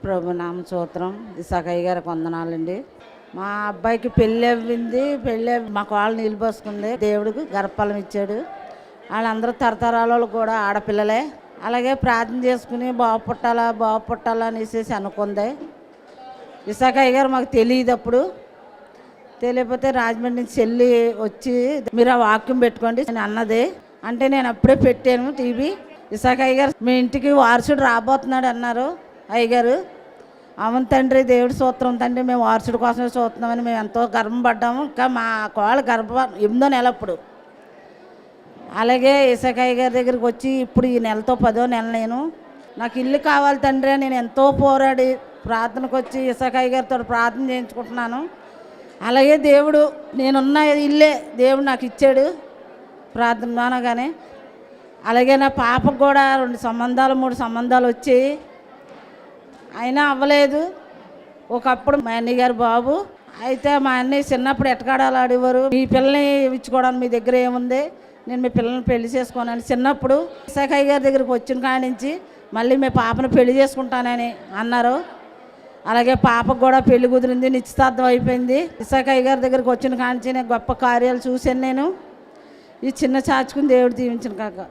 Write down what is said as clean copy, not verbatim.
ప్రభు నామ స్తోత్రం. ఇసాకయ్య గారికి వందనాలండి. మా అబ్బాయికి పెళ్ళి అవ్వింది. మా కోళ్ళ నీళ్ళు పోసుకుంది. దేవుడికి గర్భఫలం ఇచ్చాడు. వాళ్ళందరూ తరతరాల వాళ్ళు కూడా ఆడపిల్లలే. అలాగే ప్రార్థన చేసుకుని బాగు పుట్టాలా అనేసి అనుకుంది. ఇసాకయ్య గారు మాకు తెలియదు. అప్పుడు తెలియకపోతే రాజమండ్రి నుంచి చెల్లి వచ్చి మీరు ఆ వాక్యం పెట్టుకోండి అని అన్నది. అంటే నేను అప్పుడే పెట్టాను టీవీ. ఇసాకయ్య గారు మీ ఇంటికి వారసుడు రాబోతున్నాడు అన్నారు అయ్యగారు. అవును తండ్రి, దేవుడి స్తోత్రం తండ్రి, మేము వారసుడి కోసమే చూస్తున్నామని మేము ఎంతో గర్వపడ్డాము. ఇంకా మా కోళ్ళ 8వ నెల అప్పుడు. అలాగే ఇసాకయ్య గారి దగ్గరికి వచ్చి ఇప్పుడు ఈ నెలతో 10వ నెల నాకు ఇల్లు కావాలి తండ్రి అని నేను ఎంతో పోరాడి ప్రార్థనకు వచ్చి ఇసాకయ్య గారితో ప్రార్థన చేయించుకుంటున్నాను. అలాగే దేవుడు నేనున్న ఇల్లే దేవుడు నాకు ఇచ్చాడు ప్రార్థన కానీ. అలాగే నా పాపకు కూడా 2 సంబంధాలు 3 సంబంధాలు వచ్చాయి, అయినా అవ్వలేదు. ఒకప్పుడు మా అన్నయ్య గారు బాబు అయితే మా అన్నయ్య చిన్నప్పుడు ఎట్టకాడాలు ఆడేవారు. మీ పిల్లల్ని ఇచ్చుకోవడానికి మీ దగ్గర ఏముంది, నేను మీ పిల్లల్ని పెళ్లి చేసుకోనని చిన్నప్పుడు ఇసాకయ్య గారి దగ్గరికి వచ్చిన కాడి నుంచి మళ్ళీ మీ పాపను పెళ్లి చేసుకుంటానని అన్నారు. అలాగే పాపకు కూడా పెళ్లి కుదిరింది, నిశ్చితార్థం అయిపోయింది. ఇసాకయ్య గారి దగ్గరికి వచ్చిన కాడి నుంచి నేను గొప్ప కార్యాలు చూశాను. నేను ఈ చిన్న చాచుకుని దేవుడు దీవించిన కాక.